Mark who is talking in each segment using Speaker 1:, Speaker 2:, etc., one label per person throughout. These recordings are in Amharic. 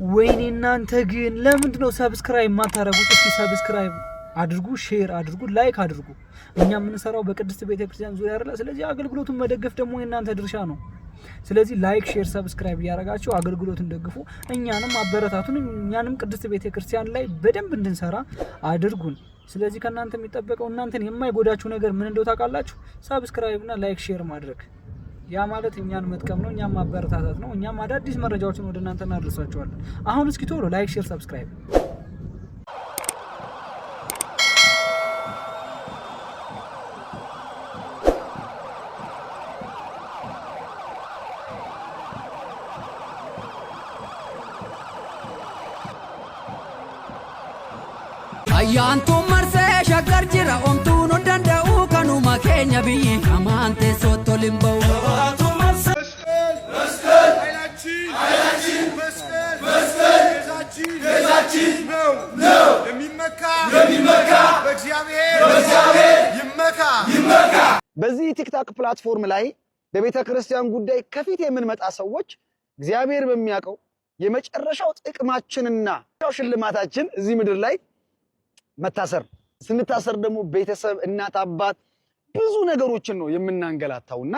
Speaker 1: ወይኔ እናንተ ግን ለምንድነው ሰብስክራይብ ማታረጉት? እስኪ ሰብስክራይብ አድርጉ፣ ሼር አድርጉ፣ ላይክ አድርጉ። እኛ የምንሰራው በቅድስት ቤተክርስቲያን ዙሪያ አይደለ? ስለዚህ አገልግሎቱን መደገፍ ደግሞ የእናንተ ድርሻ ነው። ስለዚህ ላይክ፣ ሼር፣ ሰብስክራይብ ያደረጋችሁ አገልግሎቱን ደግፉ፣ እኛንም አበረታቱን። እኛንም ቅድስት ቤተክርስቲያን ላይ በደንብ እንድንሰራ አድርጉን። ስለዚህ ከናንተ የሚጠበቀው እናንተን የማይጎዳችሁ ነገር ምን እንደው ታውቃላችሁ? ሰብስክራይብ እና ላይክ ሼር ማድረግ። ያ ማለት እኛን መጥቀም ነው፣ እኛም ማበረታታት ነው። እኛም አዳዲስ መረጃዎችን ወደ እናንተ እናደርሳችኋለን። አሁን እስኪ ቶሎ ላይክ ሼር ሰብስክራይብ።
Speaker 2: Ayyaantu marsee shakkar jira omtuu nu danda'u kanuma keenya biyyi amaante sottoo limba'u. Ayyaantu marsee መስቀል ኃይላችን መስቀል ቤዛችን ነው የሚመካ በእግዚአብሔር ይመካ።
Speaker 3: በዚህ ቲክቶክ ፕላትፎርም ላይ በቤተ ክርስቲያን ጉዳይ ከፊት የምንመጣ ሰዎች እግዚአብሔር በሚያውቀው የመጨረሻው ጥቅማችንና ሽልማታችን እዚህ ምድር ላይ መታሰር። ስንታሰር ደግሞ ቤተሰብ፣ እናት፣ አባት ብዙ ነገሮችን ነው የምናንገላታውና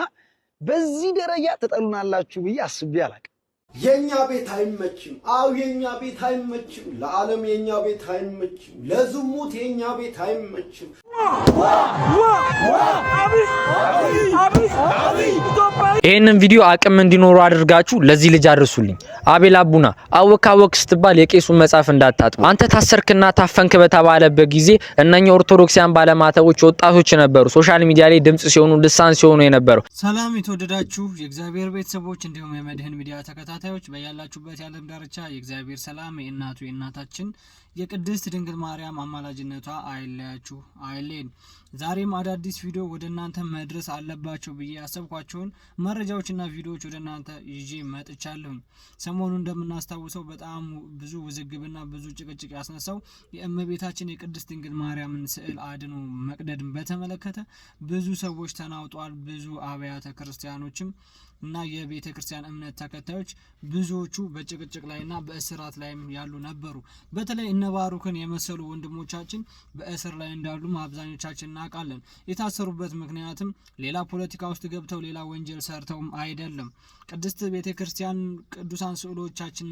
Speaker 3: በዚህ ደረጃ ተጠሉናላችሁ ብዬ አስቤ አላውቅም።
Speaker 4: የኛ ቤት አይመችም። አው የኛ ቤት አይመችም። ለዓለም የኛ ቤት አይመችም። ለዝሙት የኛ ቤት አይመችም።
Speaker 5: ይሄንን ቪዲዮ አቅም እንዲኖሩ አድርጋችሁ ለዚህ ልጅ አድርሱልኝ። አቤል አቡና አወክ ስትባል የቄሱን መጽሐፍ እንዳታጥቡ። አንተ ታሰርክና ታፈንክ በተባለበት ጊዜ እነኛ ኦርቶዶክሳውያን ባለማተቦች ወጣቶች ነበሩ ሶሻል ሚዲያ ላይ ድምጽ ሲሆኑ ልሳን ሲሆኑ የነበረው።
Speaker 1: ሰላም የተወደዳችሁ የእግዚአብሔር ቤተሰቦች እንዲሁም የመድህን ሚዲያ ተከታታዮች በያላችሁበት የዓለም ዳርቻ የእግዚአብሔር ሰላም የእናታችን የቅድስት ድንግል ማርያም አማላጅነቷ አይለያችሁ አይለየን። ዛሬም አዳዲስ ቪዲዮ ወደ እናንተ መድረስ አለባቸው ብዬ ያሰብኳቸውን መረጃዎችና ቪዲዮዎች ወደ እናንተ ይዤ መጥቻለሁኝ። ሰሞኑን እንደምናስታውሰው በጣም ብዙ ውዝግብና ብዙ ጭቅጭቅ ያስነሳው የእመቤታችን የቅድስት ድንግል ማርያምን ስዕል አድኖ መቅደድን በተመለከተ ብዙ ሰዎች ተናውጧል። ብዙ አብያተ ክርስቲያኖችም እና የቤተ ክርስቲያን እምነት ተከታዮች ብዙዎቹ በጭቅጭቅ ላይና በእስራት ላይም ያሉ ነበሩ። በተለይ እነ ባሩክን የመሰሉ ወንድሞቻችን በእስር ላይ እንዳሉ አብዛኞቻችን እናውቃለን። የታሰሩበት ምክንያትም ሌላ ፖለቲካ ውስጥ ገብተው ሌላ ወንጀል ሰርተውም አይደለም። ቅድስት ቤተ ክርስቲያን ቅዱሳን ስዕሎቻችን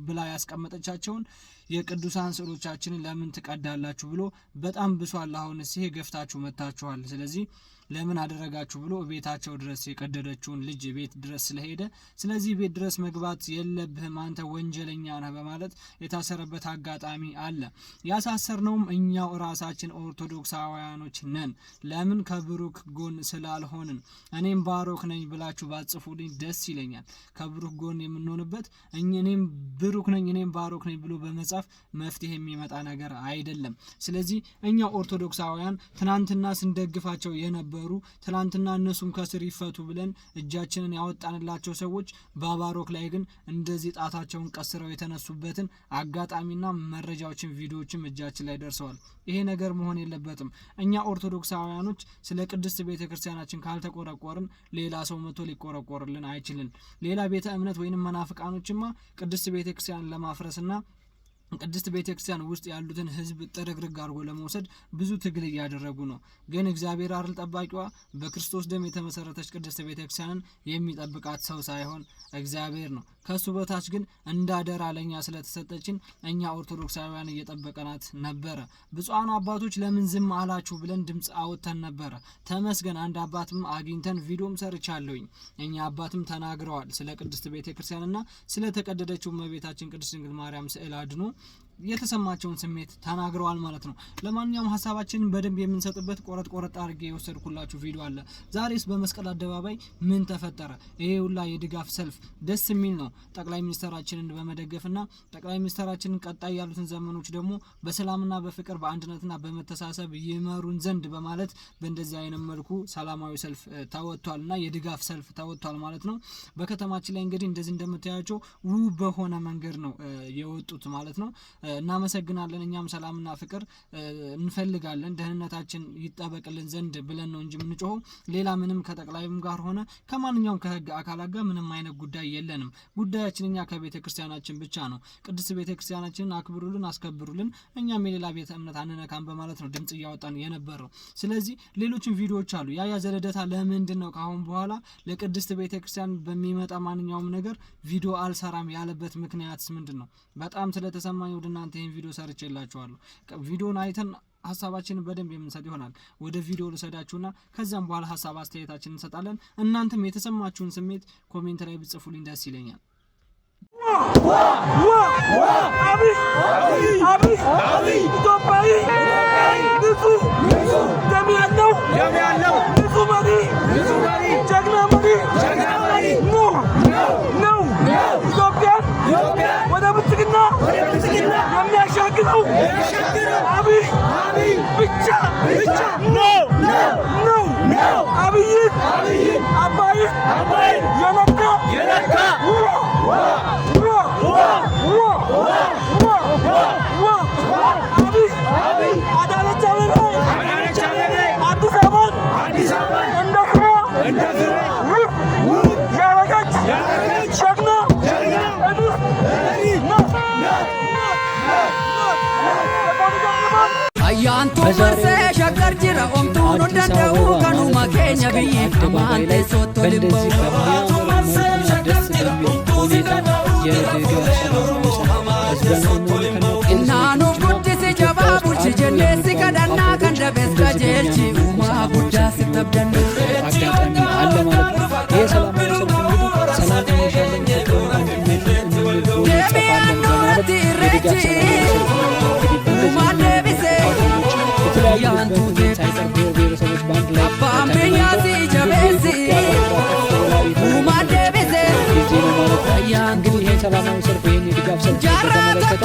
Speaker 1: ብላ ያስቀመጠቻቸውን የቅዱሳን ስዕሎቻችንን ለምን ትቀዳላችሁ ብሎ በጣም ብሷል። አሁንስ ይሄ ገፍታችሁ መታችኋል። ስለዚህ ለምን አደረጋችሁ ብሎ ቤታቸው ድረስ የቀደደችውን ልጅ ቤት ድረስ ስለሄደ ስለዚህ ቤት ድረስ መግባት የለብህም አንተ ወንጀለኛ ነህ በማለት የታሰረበት አጋጣሚ አለ። ያሳሰርነውም እኛው ራሳችን ኦርቶዶክሳውያኖች ነን። ለምን ከብሩክ ጎን ስላልሆንን። እኔም ባሮክ ነኝ ብላችሁ ባጽፉልኝ ደስ ይለኛል። ከብሩክ ጎን የምንሆንበት እኔም ብሩክ ነኝ እኔም ባሮክ ነኝ ብሎ በመጻፍ መፍትሄ የሚመጣ ነገር አይደለም። ስለዚህ እኛው ኦርቶዶክሳውያን ትናንትና ስንደግፋቸው የነበሩ ትላንትና እነሱም ከስር ይፈቱ ብለን እጃችንን ያወጣንላቸው ሰዎች ባባሮክ ላይ ግን እንደዚህ ጣታቸውን ቀስረው የተነሱበትን አጋጣሚና መረጃዎችን ቪዲዮዎችም እጃችን ላይ ደርሰዋል። ይሄ ነገር መሆን የለበትም። እኛ ኦርቶዶክሳውያኖች ስለ ቅድስት ቤተክርስቲያናችን ካልተቆረቆርን ሌላ ሰው መጥቶ ሊቆረቆርልን አይችልም። ሌላ ቤተ እምነት ወይንም መናፍቃኖችማ ቅድስት ቤተክርስቲያን ለማፍረስና ቅድስት ቤተክርስቲያን ውስጥ ያሉትን ህዝብ ጥርግርግ አድርጎ ለመውሰድ ብዙ ትግል እያደረጉ ነው። ግን እግዚአብሔር አይደል ጠባቂዋ? በክርስቶስ ደም የተመሰረተች ቅድስት ቤተክርስቲያንን የሚጠብቃት ሰው ሳይሆን እግዚአብሔር ነው። ከሱ በታች ግን እንዳደራ ለኛ ስለተሰጠችን እኛ ኦርቶዶክሳውያን እየጠበቀናት ነበረ። ብፁዓን አባቶች ለምን ዝም አላችሁ ብለን ድምጽ አወጣን ነበረ። ተመስገን አንድ አባትም አግኝተን ቪዲዮም ሰርቻለሁኝ። እኛ አባትም ተናግረዋል ስለ ቅድስት ቤተክርስቲያንና ስለ ተቀደደችው እመቤታችን ቅድስት ድንግል ማርያም ስዕል አድኖ የተሰማቸውን ስሜት ተናግረዋል ማለት ነው። ለማንኛውም ሐሳባችንን በደንብ የምንሰጥበት ቆረጥ አድርጌ የወሰድኩላችሁ ቪዲዮ አለ። ዛሬስ በመስቀል አደባባይ ምን ተፈጠረ? ይሄ ሁላ የድጋፍ ሰልፍ ደስ የሚል ነው። ጠቅላይ ሚኒስትራችንን በመደገፍና ጠቅላይ ሚኒስትራችንን ቀጣይ ያሉትን ዘመኖች ደግሞ በሰላምና በፍቅር በአንድነትና በመተሳሰብ ይመሩን ዘንድ በማለት በእንደዚህ አይነት መልኩ ሰላማዊ ሰልፍ ተወጥቷልና የድጋፍ ሰልፍ ተወጥቷል ማለት ነው። በከተማችን ላይ እንግዲህ እንደዚህ እንደምታያቸው ውብ በሆነ መንገድ ነው የወጡት ማለት ነው። እናመሰግናለን። እኛም ሰላምና ፍቅር እንፈልጋለን። ደህንነታችን ይጠበቅልን ዘንድ ብለን ነው እንጂ ምንጮኸው ሌላ ምንም ከጠቅላይም ጋር ሆነ ከማንኛውም ከህግ አካላት ጋር ምንም አይነት ጉዳይ የለንም። ጉዳያችን እኛ ከቤተክርስቲያናችን ብቻ ነው። ቅድስት ቤተክርስቲያናችንን አክብሩልን፣ አስከብሩልን። እኛም የሌላ ቤተ እምነት አንነካም በማለት ነው ድምጽ እያወጣን የነበረው። ስለዚህ ሌሎችም ቪዲዮዎች አሉ። ያ ዘልደታ ለምንድን ነው ካሁን በኋላ ለቅድስት ቤተክርስቲያን በሚመጣ ማንኛውም ነገር ቪዲዮ አልሰራም ያለበት ምክንያትስ ምንድነው? በጣም ስለተሰማኝ ወደ እናንተ ይሄን ቪዲዮ ሰርቼላችኋለሁ። ቪዲዮን አይተን ሀሳባችንን በደንብ የምንሰጥ ይሆናል። ወደ ቪዲዮ ልሰዳችሁና ከዛም በኋላ ሀሳብ አስተያየታችንን እንሰጣለን። እናንተም የተሰማችሁን ስሜት ኮሜንት ላይ ብጽፉልኝ ደስ ይለኛል።
Speaker 2: Ayyaantu marsee shakkar jira omtuun danda'u kanuma keenya biyyi amaante sootto limba'u. Ayyaantu marsee shakkar jira omtuun Innaanuu guddisi jabaa bulchi jenneessi kadhannaa kan dabees qajeelchi uumaa guddaa sitti abdannu.
Speaker 1: አጋጣሚ አለ ማለት ነው። ይሄ ሰላማዊ ሰልፍ እንግዲህ ሰላም እንሻለን ሰላማዊ ሰልፍ ይሄን የድጋፍ ሰልፍ ተመለከተ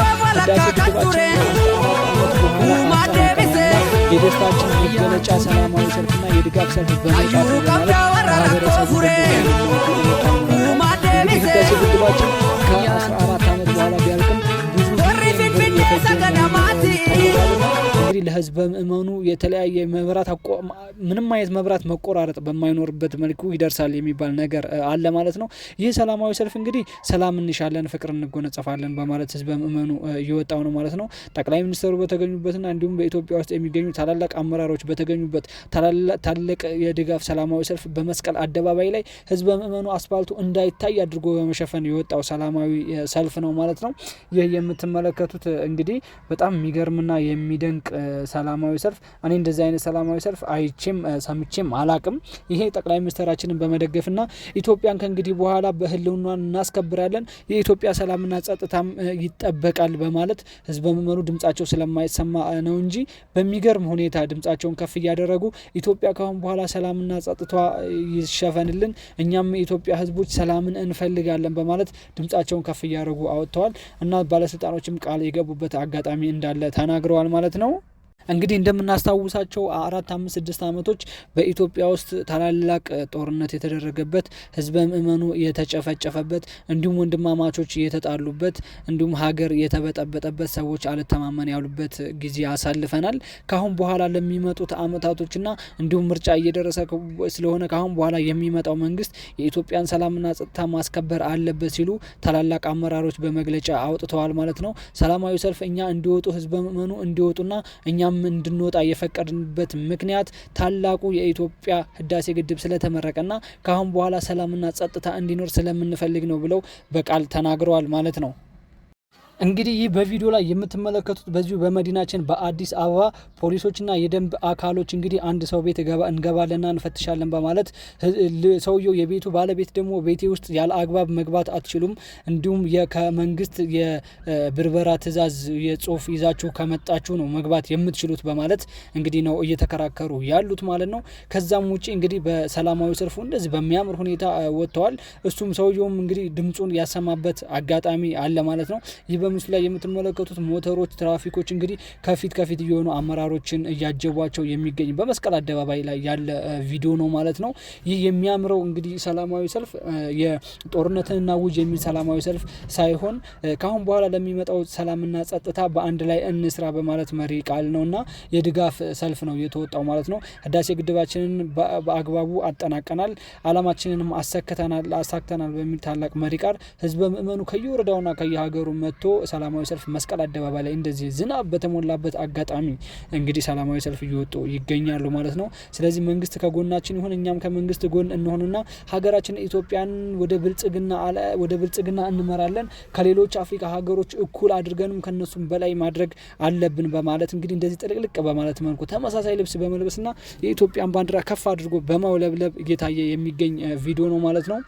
Speaker 1: የደስታችን መገለጫ ሰላማዊ ሰልፍና የድጋፍ ሰልፍ በመጫወት ግድባችን ከ14 ዓመት በኋላ ቢያልቅም እንግዲህ ለህዝብ ምእመኑ የተለያየ መብራት ምንም አይነት መብራት መቆራረጥ በማይኖርበት መልኩ ይደርሳል የሚባል ነገር አለ ማለት ነው። ይህ ሰላማዊ ሰልፍ እንግዲህ ሰላም እንሻለን፣ ፍቅር እንጎነጸፋለን በማለት ህዝብ ምእመኑ እየወጣው ነው ማለት ነው። ጠቅላይ ሚኒስትሩ በተገኙበትና እንዲሁም በኢትዮጵያ ውስጥ የሚገኙ ታላላቅ አመራሮች በተገኙበት ታላላቅ የድጋፍ ሰላማዊ ሰልፍ በመስቀል አደባባይ ላይ ህዝብ ምእመኑ አስፋልቱ እንዳይታይ አድርጎ በመሸፈን የወጣው ሰላማዊ ሰልፍ ነው ማለት ነው። ይህ የምትመለከቱት እንግዲህ በጣም የሚገርምና የሚደንቅ ሰላማዊ ሰልፍ እኔ እንደዚህ አይነት ሰላማዊ ሰልፍ አይቼም ሰምቼም አላቅም። ይሄ ጠቅላይ ሚኒስትራችንን በመደገፍና ኢትዮጵያን ከእንግዲህ በኋላ በህልውናን እናስከብራለን፣ የኢትዮጵያ ሰላምና ጸጥታም ይጠበቃል በማለት ህዝበ ምእመኑ ድምጻቸው ስለማይሰማ ነው እንጂ በሚገርም ሁኔታ ድምጻቸውን ከፍ እያደረጉ ኢትዮጵያ ካሁን በኋላ ሰላምና ጸጥታ ይሸፈንልን፣ እኛም የኢትዮጵያ ህዝቦች ሰላምን እንፈልጋለን በማለት ድምጻቸውን ከፍ እያደረጉ አወጥተዋል እና ባለስልጣኖችም ቃል የገቡበት አጋጣሚ እንዳለ ተናግረዋል ማለት ነው። እንግዲህ እንደምናስታውሳቸው 4 5 6 አመቶች በኢትዮጵያ ውስጥ ታላላቅ ጦርነት የተደረገበት ህዝበ ምእመኑ የተጨፈጨፈበት እንዲሁም ወንድማማቾች የተጣሉበት እንዲሁም ሀገር የተበጠበጠበት ሰዎች አልተማመን ያሉበት ጊዜ አሳልፈናል። ካሁን በኋላ ለሚመጡት አመታቶችና እንዲሁም ምርጫ እየደረሰ ስለሆነ ካሁን በኋላ የሚመጣው መንግስት የኢትዮጵያን ሰላምና ጸጥታ ማስከበር አለበት ሲሉ ታላላቅ አመራሮች በመግለጫ አውጥተዋል ማለት ነው። ሰላማዊ ሰልፍ እኛ እንዲወጡ ህዝበ ምእመኑ እንዲወጡና እኛም እንድንወጣ የፈቀድንበት ምክንያት ታላቁ የኢትዮጵያ ህዳሴ ግድብ ስለተመረቀና ካሁን በኋላ ሰላምና ጸጥታ እንዲኖር ስለምንፈልግ ነው ብለው በቃል ተናግረዋል ማለት ነው። እንግዲህ ይህ በቪዲዮ ላይ የምትመለከቱት በዚሁ በመዲናችን በአዲስ አበባ ፖሊሶችና የደንብ አካሎች እንግዲህ አንድ ሰው ቤት እንገባለና እንፈትሻለን በማለት ሰውየው የቤቱ ባለቤት ደግሞ ቤቴ ውስጥ ያለ አግባብ መግባት አትችሉም፣ እንዲሁም ከመንግስት የብርበራ ትዕዛዝ የጽሁፍ ይዛችሁ ከመጣችሁ ነው መግባት የምትችሉት በማለት እንግዲህ ነው እየተከራከሩ ያሉት ማለት ነው። ከዛም ውጪ እንግዲህ በሰላማዊ ሰልፉ እንደዚህ በሚያምር ሁኔታ ወጥተዋል። እሱም ሰውየውም እንግዲህ ድምጹን ያሰማበት አጋጣሚ አለ ማለት ነው። ይህ በምስሉ ላይ የምትመለከቱት ሞተሮች ትራፊኮች እንግዲህ ከፊት እየሆኑ አመራሮችን እያጀቧቸው የሚገኝ በመስቀል አደባባይ ላይ ያለ ቪዲዮ ነው ማለት ነው። ይህ የሚያምረው እንግዲህ ሰላማዊ ሰልፍ የጦርነትንና ውጅ የሚል ሰላማዊ ሰልፍ ሳይሆን ካሁን በኋላ ለሚመጣው ሰላምና ጸጥታ በአንድ ላይ እንስራ በማለት መሪ ቃል ነውና የድጋፍ ሰልፍ ነው የተወጣው ማለት ነው። ህዳሴ ግድባችንን በአግባቡ አጠናቀናል፣ አላማችንንም አሳክተናል በሚል ታላቅ መሪ ቃል ህዝበ ምእመኑ ከየወረዳውና ከየሀገሩ መጥቶ ሰላማዊ ሰልፍ መስቀል አደባባይ ላይ እንደዚህ ዝናብ በተሞላበት አጋጣሚ እንግዲህ ሰላማዊ ሰልፍ እየወጡ ይገኛሉ ማለት ነው። ስለዚህ መንግስት ከጎናችን ይሁን፣ እኛም ከመንግስት ጎን እንሆንና ሀገራችን ኢትዮጵያን ወደ ብልጽግና እንመራለን፣ ከሌሎች አፍሪካ ሀገሮች እኩል አድርገንም ከነሱም በላይ ማድረግ አለብን በማለት እንግዲህ እንደዚህ ጥልቅልቅ በማለት መልኩ ተመሳሳይ ልብስ በመልበስና የኢትዮጵያን ባንዲራ ከፍ አድርጎ በማውለብለብ እየታየ የሚገኝ ቪዲዮ ነው ማለት ነው።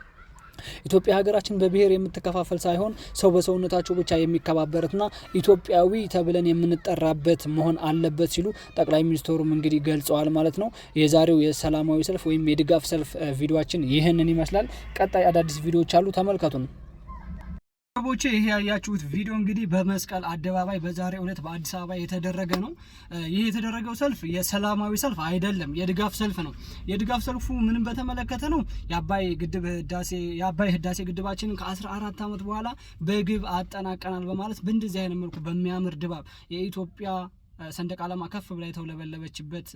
Speaker 1: ኢትዮጵያ ሀገራችን በብሔር የምትከፋፈል ሳይሆን ሰው በሰውነታቸው ብቻ የሚከባበርና ኢትዮጵያዊ ተብለን የምንጠራበት መሆን አለበት ሲሉ ጠቅላይ ሚኒስትሩም እንግዲህ ገልጸዋል ማለት ነው። የዛሬው የሰላማዊ ሰልፍ ወይም የድጋፍ ሰልፍ ቪዲዮአችን ይህንን ይመስላል። ቀጣይ አዳዲስ ቪዲዮዎች አሉ፣ ተመልከቱን።
Speaker 6: ሰቦቼ ይሄ ያያችሁት ቪዲዮ እንግዲህ በመስቀል አደባባይ በዛሬው ዕለት በአዲስ አበባ የተደረገ ነው። ይሄ የተደረገው ሰልፍ የሰላማዊ ሰልፍ አይደለም፣ የድጋፍ ሰልፍ ነው። የድጋፍ ሰልፉ ምንም በተመለከተ ነው። የአባይ ህዳሴ ግድባችንን ከ14 ዓመት በኋላ በግብ አጠናቀናል በማለት በእንደዚህ አይነት መልኩ በሚያምር ድባብ የኢትዮጵያ ሰንደቅ ዓላማ ከፍ ብላ የተውለበለበችበት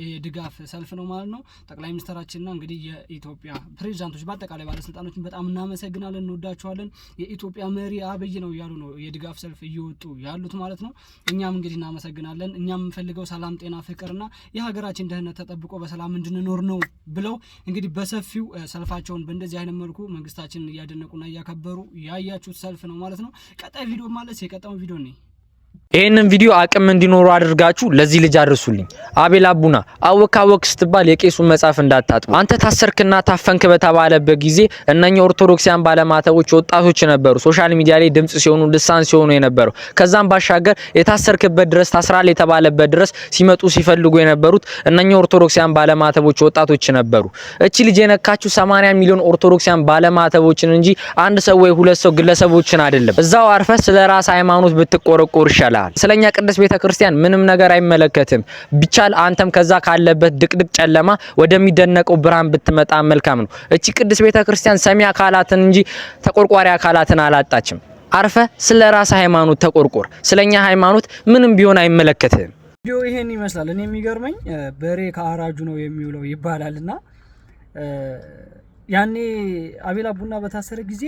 Speaker 6: የድጋፍ ሰልፍ ነው ማለት ነው። ጠቅላይ ሚኒስትራችንና እንግዲህ የኢትዮጵያ ፕሬዝዳንቶች በአጠቃላይ ባለስልጣኖችን በጣም እናመሰግናለን፣ እንወዳቸዋለን። የኢትዮጵያ መሪ አብይ ነው እያሉ ነው የድጋፍ ሰልፍ እየወጡ ያሉት ማለት ነው። እኛም እንግዲህ እናመሰግናለን። እኛም የምንፈልገው ሰላም፣ ጤና፣ ፍቅርና የሀገራችን ደህንነት ተጠብቆ በሰላም እንድንኖር ነው ብለው እንግዲህ በሰፊው ሰልፋቸውን በእንደዚህ አይነት መልኩ መንግስታችንን እያደነቁና እያከበሩ ያያችሁት ሰልፍ ነው ማለት ነው። ቀጣይ ቪዲዮ ማለት የቀጣዩ ቪዲዮ ነው።
Speaker 5: ይሄንን ቪዲዮ አቅም እንዲኖሩ አድርጋችሁ ለዚህ ልጅ አድርሱልኝ። አቤል አቡና አወክ ስትባል የቄሱን መጽሐፍ እንዳታጥቡ። አንተ ታሰርክና ታፈንክ በተባለበት ጊዜ እነኛ ኦርቶዶክሲያን ባለማተቦች ወጣቶች ነበሩ ሶሻል ሚዲያ ላይ ድምጽ ሲሆኑ ልሳን ሲሆኑ የነበረው። ከዛም ባሻገር የታሰርክበት ድረስ ታስራል የተባለበት ድረስ ሲመጡ ሲፈልጉ የነበሩት እነኛ ኦርቶዶክሲያን ባለማተቦች ወጣቶች ነበሩ። እቺ ልጅ የነካችሁ 80 ሚሊዮን ኦርቶዶክሲያን ባለማተቦችን እንጂ አንድ ሰው ወይ ሁለት ሰው ግለሰቦችን አይደለም። እዛው አርፈ ስለራስ ሃይማኖት ብትቆረቆር ይሻላል። ስለኛ ቅድስት ቤተክርስቲያን ምንም ነገር አይመለከትም። ቢቻል አንተም ከዛ ካለበት ድቅድቅ ጨለማ ወደሚደነቀው ብርሃን ብትመጣ መልካም ነው። እቺ ቅድስት ቤተክርስቲያን ሰሚ አካላትን እንጂ ተቆርቋሪ አካላትን አላጣችም። አርፈ ስለራስ ሃይማኖት ተቆርቆር። ስለኛ ሃይማኖት ምንም ቢሆን አይመለከትም።
Speaker 1: ቪዲዮ ይሄን ይመስላል። እኔ የሚገርመኝ በሬ ከአራጁ ነው የሚውለው ይባላልና ያኔ አቤል አቡና በታሰረ ጊዜ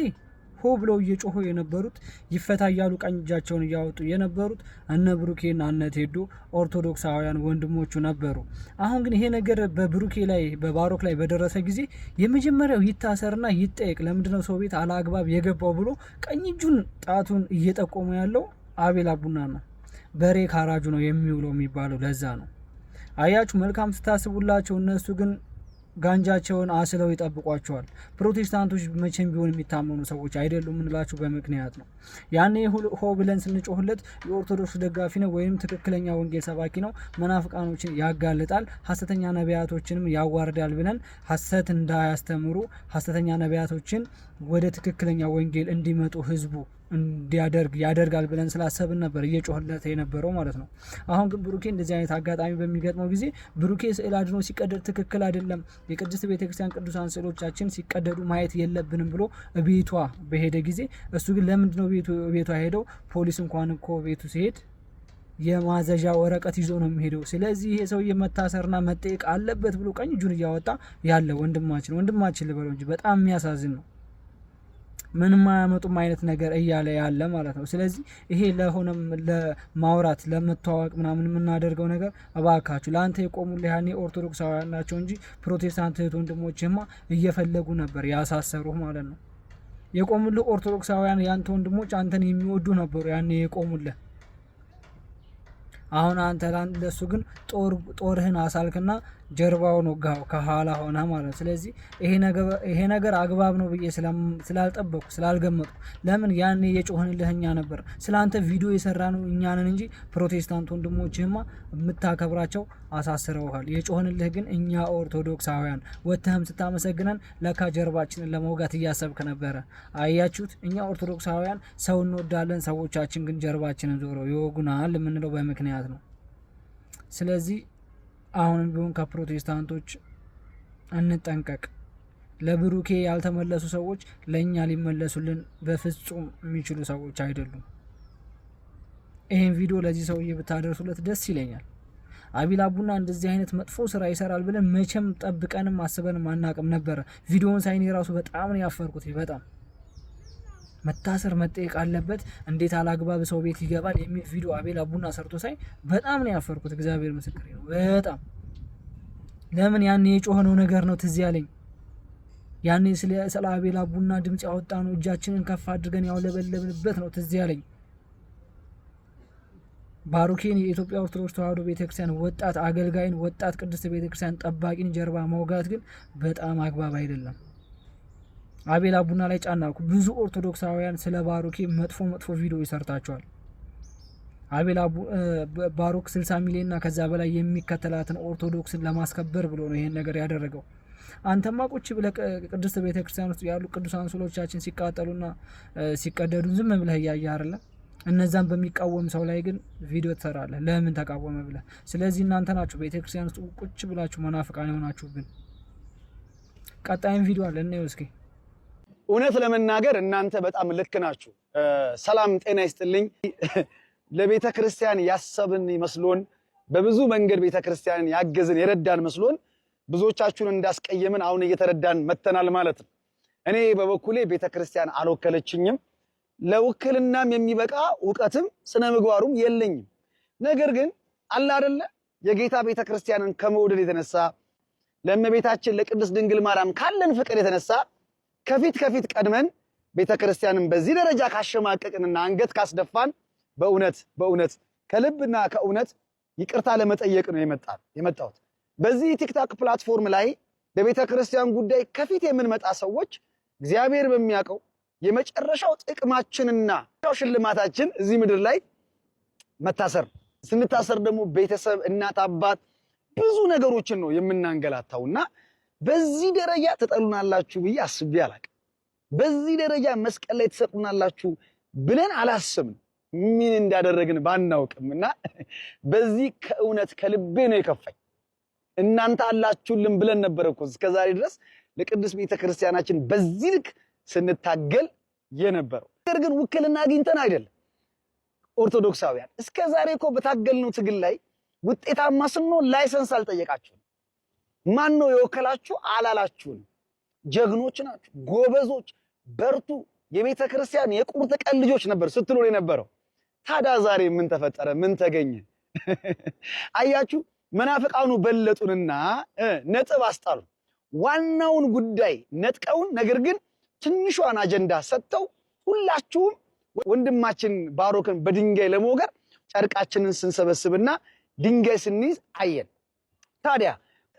Speaker 1: ሆ ብለው እየጮሁ የነበሩት ይፈታ እያሉ ቀኝ እጃቸውን እያወጡ የነበሩት እነ ብሩኬና እነ ቴዶ ኦርቶዶክሳውያን ወንድሞቹ ነበሩ። አሁን ግን ይሄ ነገር በብሩኬ ላይ በባሮክ ላይ በደረሰ ጊዜ የመጀመሪያው ይታሰርና ይጠየቅ፣ ለምንድነው ሰው ቤት አላግባብ የገባው ብሎ ቀኝ እጁን ጣቱን እየጠቆመ ያለው አቤል አቡና ነው። በሬ ካራጁ ነው የሚውለው የሚባለው ለዛ ነው። አያችሁ፣ መልካም ስታስቡላቸው እነሱ ግን ጋንጃቸውን አስለው ይጠብቋቸዋል። ፕሮቴስታንቶች መቼም ቢሆን የሚታመኑ ሰዎች አይደሉም እንላችሁ በምክንያት ነው። ያኔ ሆ ብለን ስንጮህለት የኦርቶዶክስ ደጋፊ ነው ወይም ትክክለኛ ወንጌል ሰባኪ ነው፣ መናፍቃኖችን ያጋልጣል፣ ሀሰተኛ ነቢያቶችንም ያዋርዳል ብለን ሀሰት እንዳያስተምሩ ሀሰተኛ ነቢያቶችን ወደ ትክክለኛ ወንጌል እንዲመጡ ህዝቡ ያደርጋል ብለን ስላሰብን ነበር እየጮህለት የነበረው ማለት ነው። አሁን ግን ብሩኬ እንደዚህ አይነት አጋጣሚ በሚገጥመው ጊዜ ብሩኬ ስዕል አድኖ ሲቀደድ ትክክል አይደለም፣ የቅድስት ቤተክርስቲያን ቅዱሳን ስዕሎቻችን ሲቀደዱ ማየት የለብንም ብሎ ቤቷ በሄደ ጊዜ እሱ ግን ለምንድነው ቤቷ ሄደው? ፖሊስ እንኳን እኮ ቤቱ ሲሄድ የማዘዣ ወረቀት ይዞ ነው የሚሄደው። ስለዚህ ይሄ ሰውዬ መታሰርና መጠየቅ አለበት ብሎ ቀኝ እጁን እያወጣ ያለ ወንድማችን ልበለው እንጂ በጣም የሚያሳዝን ነው። ምንም አያመጡም አይነት ነገር እያለ ያለ ማለት ነው። ስለዚህ ይሄ ለሆነም ለማውራት ለመተዋወቅ ምናምን የምናደርገው ነገር እባካችሁ ለአንተ የቆሙልህ ያኔ ኦርቶዶክሳውያን ናቸው እንጂ ፕሮቴስታንት እህት ወንድሞችማ እየፈለጉ ነበር ያሳሰሩህ ማለት ነው። የቆሙልህ ኦርቶዶክሳውያን ያንተ ወንድሞች አንተን የሚወዱ ነበሩ ያኔ የቆሙልህ። አሁን አንተ ለሱ ግን ጦርህን አሳልክና
Speaker 6: ጀርባው ነው ከኋላ ሆነ ማለት። ስለዚህ ይሄ ነገር አግባብ ነው ብዬ ስላልጠበቁ ስላልገመጡ ለምን ያኔ የጮህንልህ እኛ ነበር ስላንተ ቪዲዮ የሰራነው እኛ ነን እንጂ ፕሮቴስታንት ወንድሞችህማ የምታከብራቸው አሳስረውሃል። የጮህንልህ ግን እኛ ኦርቶዶክሳውያን ወተህም ስታመሰግነን ለካ ጀርባችንን ለመውጋት እያሰብክ ነበረ። አያችሁት? እኛ ኦርቶዶክሳውያን ሰው እንወዳለን፣ ሰዎቻችን ግን ጀርባችንን ዞረው ይወጉናል የምንለው በምክንያት ነው። ስለዚህ አሁንም ቢሆን ከፕሮቴስታንቶች እንጠንቀቅ። ለብሩኬ ያልተመለሱ ሰዎች ለኛ ሊመለሱልን በፍጹም የሚችሉ ሰዎች አይደሉም። ይሄን ቪዲዮ ለዚህ ሰውዬ ብታደርሱለት ደስ ይለኛል። አቤል አቡና እንደዚህ አይነት መጥፎ ስራ ይሰራል ብለን መቼም ጠብቀንም አስበንም አናቅም ነበር። ቪዲዮውን ሳይኔ ራሱ በጣም ነው ያፈርኩት። በጣም መታሰር መጠየቅ አለበት፣ እንዴት አላግባብ ሰው ቤት ይገባል የሚል ቪዲዮ አቤል አቡና ሰርቶ ሳይ በጣም ነው ያፈርኩት። እግዚአብሔር ምስክሬ ነው። በጣም ለምን ያኔ የጮኸነው ነገር ነው ትዝ ያለኝ። ያኔ ስለ አቤል አቡና ድምጽ ያወጣ ነው እጃችንን ከፍ አድርገን ያውለበለብንበት ነው ትዝ ያለኝ። ባሩኬን የኢትዮጵያ ኦርቶዶክስ ተዋሕዶ ቤተክርስቲያን ወጣት አገልጋይን ወጣት ቅድስት ቤተክርስቲያን ጠባቂን ጀርባ መውጋት ግን በጣም አግባብ አይደለም። አቤል አቡና ላይ ጫናኩ። ብዙ ኦርቶዶክሳውያን ስለ ባሩኬ መጥፎ ቪዲዮ ይሰርታቸዋል። ባሩክ 60 ሚሊዮን እና ከዛ በላይ የሚከተላትን ኦርቶዶክስን ለማስከበር ብሎ ነው ይሄን ነገር ያደረገው። አንተማ ቁጭ ብለህ ቅድስት ቤተክርስቲያን ውስጥ ያሉ ቅዱሳን ስዕሎቻችን ሲቃጠሉና ሲቀደዱ ዝም ብለህ እያየህ አይደለ? እነዛን በሚቃወም ሰው ላይ ግን ቪዲዮ ትሰራለህ። ለምን ተቃወመ ብለህ። ስለዚህ እናንተ ናችሁ ቤተክርስቲያን ውስጥ ቁጭ ብላችሁ መናፍቃን የሆናችሁብን። ቀጣይም ቪዲዮ አለ እናየው እስኪ።
Speaker 3: እውነት ለመናገር እናንተ በጣም ልክ ናችሁ። ሰላም ጤና ይስጥልኝ። ለቤተ ክርስቲያን ያሰብን መስሎን በብዙ መንገድ ቤተ ክርስቲያንን ያገዝን የረዳን መስሎን ብዙዎቻችሁን እንዳስቀየምን አሁን እየተረዳን መተናል ማለት ነው። እኔ በበኩሌ ቤተ ክርስቲያን አልወከለችኝም። ለውክልናም የሚበቃ ዕውቀትም ስነ ምግባሩም የለኝም። ነገር ግን አለ አይደለ የጌታ ቤተ ክርስቲያንን ከመውደድ የተነሳ ለእመቤታችን ለቅድስት ድንግል ማርያም ካለን ፍቅር የተነሳ ከፊት ቀድመን ቤተ ክርስቲያንን በዚህ ደረጃ ካሸማቀቅንና አንገት ካስደፋን በእውነት ከልብና ከእውነት ይቅርታ ለመጠየቅ ነው የመጣሁት። በዚህ ቲክቶክ ፕላትፎርም ላይ በቤተ ክርስቲያን ጉዳይ ከፊት የምንመጣ ሰዎች እግዚአብሔር በሚያውቀው የመጨረሻው ጥቅማችንና ሽልማታችን እዚህ ምድር ላይ መታሰር፣ ስንታሰር ደግሞ ቤተሰብ፣ እናት፣ አባት ብዙ ነገሮችን ነው የምናንገላታውና በዚህ ደረጃ ተጠሉናላችሁ ብዬ አስቤ አላቅም። በዚህ ደረጃ መስቀል ላይ ተሰቅሉናላችሁ ብለን አላስብም። ምን እንዳደረግን ባናውቅምና በዚህ ከእውነት ከልቤ ነው የከፋኝ። እናንተ አላችሁልን ብለን ነበር እኮ እስከዛሬ ድረስ ለቅዱስ ቤተክርስቲያናችን በዚህ ልክ ስንታገል የነበረው። ነገር ግን ውክልና አግኝተን አይደለም ኦርቶዶክሳውያን። እስከዛሬ እኮ በታገልነው ትግል ላይ ውጤታማ ስንሆን ላይሰንስ አልጠየቃችሁም። ማን ነው የወከላችሁ አላላችሁም። ጀግኖች ናችሁ፣ ጎበዞች፣ በርቱ፣ የቤተ ክርስቲያን የቁርጥ ቀን ልጆች ነበር ስትሉ የነበረው። ታዲያ ዛሬ ምን ተፈጠረ? ምን ተገኘ? አያችሁ፣ መናፍቃኑ በለጡንና ነጥብ አስጣሉ። ዋናውን ጉዳይ ነጥቀውን፣ ነገር ግን ትንሿን አጀንዳ ሰጥተው ሁላችሁም ወንድማችን ባሮክን በድንጋይ ለመውገር ጨርቃችንን ስንሰበስብና ድንጋይ ስንይዝ አየን። ታዲያ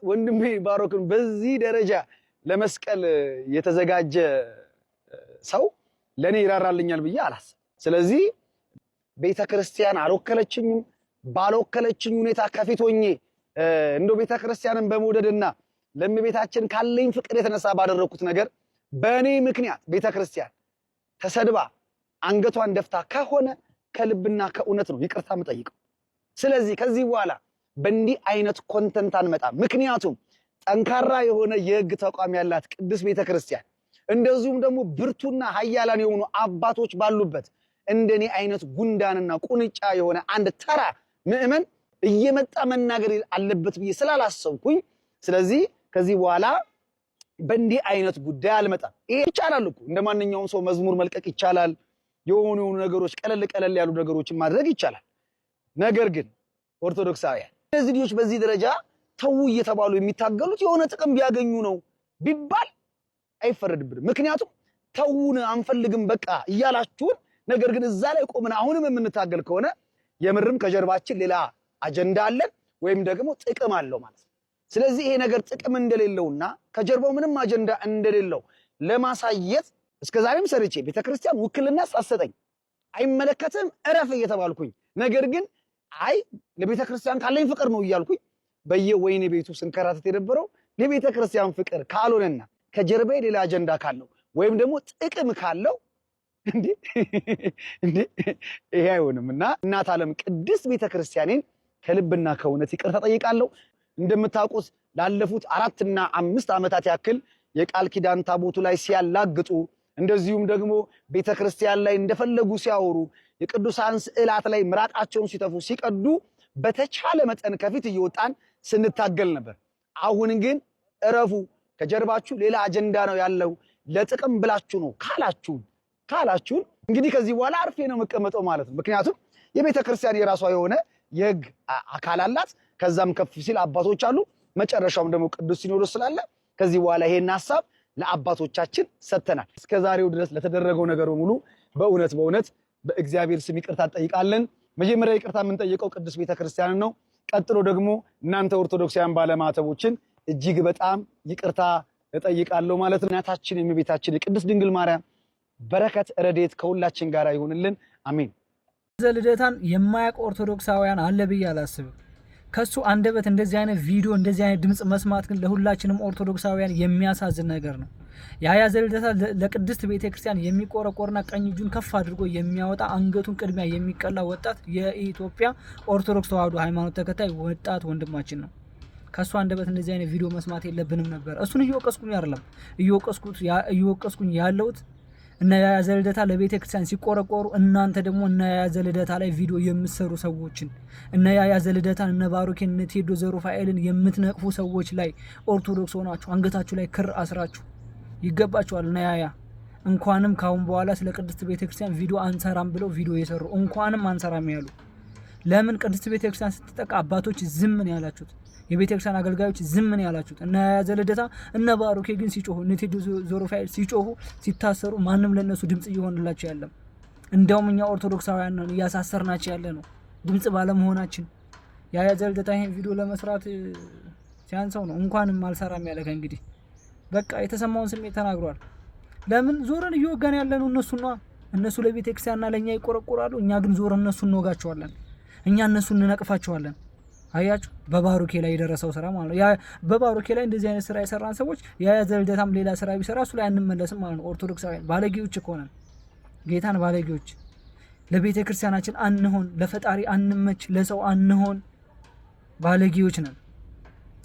Speaker 3: ወንድሜ ባሮክን በዚህ ደረጃ ለመስቀል የተዘጋጀ ሰው ለኔ ይራራልኛል ብዬ አላስብም። ስለዚህ ቤተክርስቲያን አልወከለችኝም። ባልወከለችኝ ሁኔታ ከፊት ሆኜ እንደው ቤተክርስቲያንን በመውደድና ለእመቤታችን ካለኝ ፍቅር የተነሳ ባደረኩት ነገር በእኔ ምክንያት ቤተክርስቲያን ተሰድባ አንገቷን ደፍታ ከሆነ ከልብና ከእውነት ነው ይቅርታ የምጠይቀው። ስለዚህ ከዚህ በኋላ በእንዲህ አይነት ኮንተንት አንመጣም። ምክንያቱም ጠንካራ የሆነ የህግ ተቋም ያላት ቅድስት ቤተክርስቲያን እንደዚሁም ደግሞ ብርቱና ኃያላን የሆኑ አባቶች ባሉበት እንደኔ አይነት ጉንዳንና ቁንጫ የሆነ አንድ ተራ ምእመን እየመጣ መናገር አለበት ብዬ ስላላሰብኩኝ፣ ስለዚህ ከዚህ በኋላ በእንዲህ አይነት ጉዳይ አልመጣም። ይሄ ይቻላል እኮ እንደማንኛውም ሰው መዝሙር መልቀቅ ይቻላል። የሆኑ ነገሮች ቀለል ያሉ ነገሮችን ማድረግ ይቻላል። ነገር ግን ኦርቶዶክሳውያን እነዚህ ልጆች በዚህ ደረጃ ተው እየተባሉ የሚታገሉት የሆነ ጥቅም ቢያገኙ ነው ቢባል አይፈረድብንም። ምክንያቱም ተውን አንፈልግም በቃ እያላችሁን፣ ነገር ግን እዛ ላይ ቆመን አሁንም የምንታገል ከሆነ የምርም ከጀርባችን ሌላ አጀንዳ አለን ወይም ደግሞ ጥቅም አለው ማለት ነው። ስለዚህ ይሄ ነገር ጥቅም እንደሌለውና ከጀርባው ምንም አጀንዳ እንደሌለው ለማሳየት እስከዛሬም ሰርቼ ቤተክርስቲያን ውክልና ሳሰጠኝ አይመለከትም እረፍ እየተባልኩኝ ነገር ግን አይ ለቤተክርስቲያን ካለኝ ፍቅር ነው እያልኩኝ በየወይኔ ቤቱ ስንከራተት የነበረው ለቤተክርስቲያን ፍቅር ካልሆነና ከጀርባዬ ሌላ አጀንዳ ካለው ወይም ደግሞ ጥቅም ካለው እንዴ ይሄ አይሆንምና እናት ዓለም ቅድስት ቤተክርስቲያኔን ከልብና ከእውነት ይቅርታ ጠይቃለሁ። እንደምታውቁት ላለፉት 4 እና 5 ዓመታት ያክል የቃል ኪዳን ታቦቱ ላይ ሲያላግጡ እንደዚሁም ደግሞ ቤተክርስቲያን ላይ እንደፈለጉ ሲያወሩ የቅዱሳን ስዕላት ላይ ምራቃቸውን ሲተፉ ሲቀዱ በተቻለ መጠን ከፊት እየወጣን ስንታገል ነበር። አሁን ግን እረፉ፣ ከጀርባችሁ ሌላ አጀንዳ ነው ያለው፣ ለጥቅም ብላችሁ ነው ካላችሁ እንግዲህ ከዚህ በኋላ አርፌ ነው መቀመጠው ማለት ነው። ምክንያቱም የቤተክርስቲያን የራሷ የሆነ የህግ አካል አላት። ከዛም ከፍ ሲል አባቶች አሉ። መጨረሻውም ደግሞ ቅዱስ ሲኖዶስ ስላለ ከዚህ በኋላ ይሄን ሐሳብ ለአባቶቻችን ሰጥተናል። እስከዛሬው ድረስ ለተደረገው ነገር በሙሉ በእውነት በእግዚአብሔር ስም ይቅርታ እንጠይቃለን። መጀመሪያ ይቅርታ የምንጠይቀው ቅዱስ ቤተክርስቲያንን ነው። ቀጥሎ ደግሞ እናንተ ኦርቶዶክሳውያን ባለማተቦችን እጅግ በጣም ይቅርታ እጠይቃለሁ ማለት ነው። እናታችን የእመቤታችን የቅድስት ድንግል ማርያም በረከት ረድኤት ከሁላችን ጋር ይሁንልን። አሜን።
Speaker 6: ልደታን የማያውቅ ኦርቶዶክሳውያን አለ ብዬ አላስብም። ከሱ አንደበት እንደዚህ አይነት ቪዲዮ እንደዚህ አይነት ድምጽ መስማት ግን ለሁላችንም ኦርቶዶክሳውያን የሚያሳዝን ነገር ነው። ያያዘ ልደታ ለቅድስት ቤተክርስቲያን የሚቆረቆርና ቀኝ እጁን ከፍ አድርጎ የሚያወጣ አንገቱን ቅድሚያ የሚቀላ ወጣት የኢትዮጵያ ኦርቶዶክስ ተዋሕዶ ሃይማኖት ተከታይ ወጣት ወንድማችን ነው። ከሱ አንደበት እንደዚህ አይነት ቪዲዮ መስማት የለብንም ነበር። እሱን እየወቀስኩኝ አይደለም፣ እየወቀስኩኝ ያለሁት እና ያያዘ ልደታ ለቤተክርስቲያን ሲቆረቆሩ እናንተ ደግሞ እና ያያዘ ልደታ ላይ ቪዲዮ የምትሰሩ ሰዎችን እና ያያዘ ልደታን እና ባሮኬን እና ቴዶ ዘሩፋኤልን የምትነቅፉ ሰዎች ላይ ኦርቶዶክስ ሆናችሁ አንገታችሁ ላይ ክር አስራችሁ ይገባችኋል። እና ያያ እንኳንም ካሁን በኋላ ስለ ቅድስት ቤተክርስቲያን ቪዲዮ አንሰራም ብለው ቪዲዮ የሰሩ እንኳንም አንሰራም ያሉ ለምን ቅድስት ቤተክርስቲያን ስትጠቃ አባቶች ዝም ነው ያላችሁት? የቤተክርስቲያን አገልጋዮች ዝም ነው ያላችሁት? እና ያያዘ ልደታ እና ባሮኬ ግን ሲጮሁ እነ ቴዶ ዘሩፋኤል ሲጮሁ ሲታሰሩ ማንም ለነሱ ድምጽ እየሆነላቸው ያለም እንደውም እኛ ኦርቶዶክሳውያን ነን እያሳሰርናቸው ያለ ነው ድምጽ ባለመሆናችን። ያያዘ ልደታ ይሄን ቪዲዮ ለመስራት ሲያንሰው ነው እንኳንም አልሰራም ያለ። ከእንግዲህ በቃ የተሰማውን ስሜት ተናግሯል። ለምን ዞረን እየወጋን ያለነው እነሱ ለቤተክርስቲያንና ለኛ ይቆረቆራሉ፣ እኛ ግን ዞረን እነሱ እንወጋቸዋለን፣ እኛ እነሱ እንነቅፋቸዋለን። አያችሁ በባሮኬ ላይ የደረሰው ስራ ማለት ነው። ያ በባሮኬ ላይ እንደዚህ አይነት ስራ የሰራን ሰዎች ያያዘ ልደታም ሌላ ስራ ቢሰራ እሱ ላይ አንመለስም ማለት ነው። ኦርቶዶክሳውያን ባለጌዎች እኮ ነን፣ ጌታን ባለጌዎች። ለቤተ ክርስቲያናችን አንሆን፣ ለፈጣሪ አንመች፣ ለሰው አንሆን፣ ባለጌዎች ነን።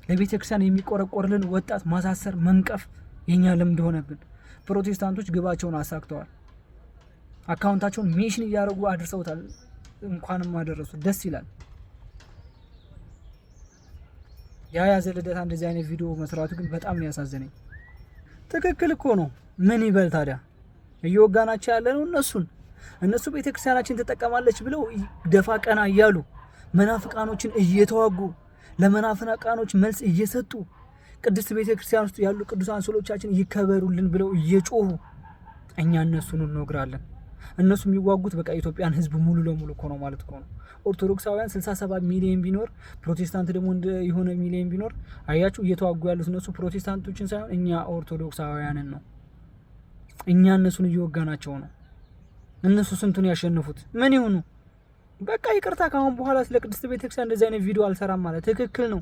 Speaker 6: ለቤተ ክርስቲያን የሚቆረቆርልን ወጣት ማሳሰር መንቀፍ የኛ ልምድ ሆነብን። ፕሮቴስታንቶች ግባቸውን አሳክተዋል። አካውንታቸውን ሜሽን እያደረጉ አድርሰውታል። እንኳንም አደረሱ፣ ደስ ይላል። ያያዘ ልደታ እንደዚህ አይነት ቪዲዮ መስራቱ ግን በጣም ነው ያሳዘነኝ። ትክክል እኮ ነው። ምን ይበል ታዲያ? እየወጋናቸው ያለ ነው እነሱ ቤተክርስቲያናችን ተጠቀማለች ብለው ደፋ ቀና እያሉ መናፍቃኖችን እየተዋጉ ለመናፍቃኖች መልስ እየሰጡ ቅድስት ቤተክርስቲያን ውስጥ ያሉ ቅዱሳን ስዕሎቻችን ይከበሩልን ብለው እየጮሁ እኛ እነሱን እንወግራለን። እነሱ የሚዋጉት በቃ ኢትዮጵያን ህዝብ ሙሉ ለሙሉ እኮ ነው ማለት እኮ ነው። ኦርቶዶክሳውያን 67 ሚሊዮን ቢኖር ፕሮቴስታንት ደግሞ የሆነ ሚሊዮን ቢኖር አያችሁ እየተዋጉ ያሉት እነሱ ፕሮቴስታንቶችን ሳይሆን እኛ ኦርቶዶክሳውያንን ነው። እኛ እነሱን እየወጋናቸው ነው። እነሱ ስንቱን ያሸንፉት ምን ይሁኑ? በቃ ይቅርታ ካሁን በኋላ ስለ ቅድስት ቤተክርስቲያን እንደዚህ አይነት ቪዲዮ አልሰራም ማለት ትክክል ነው።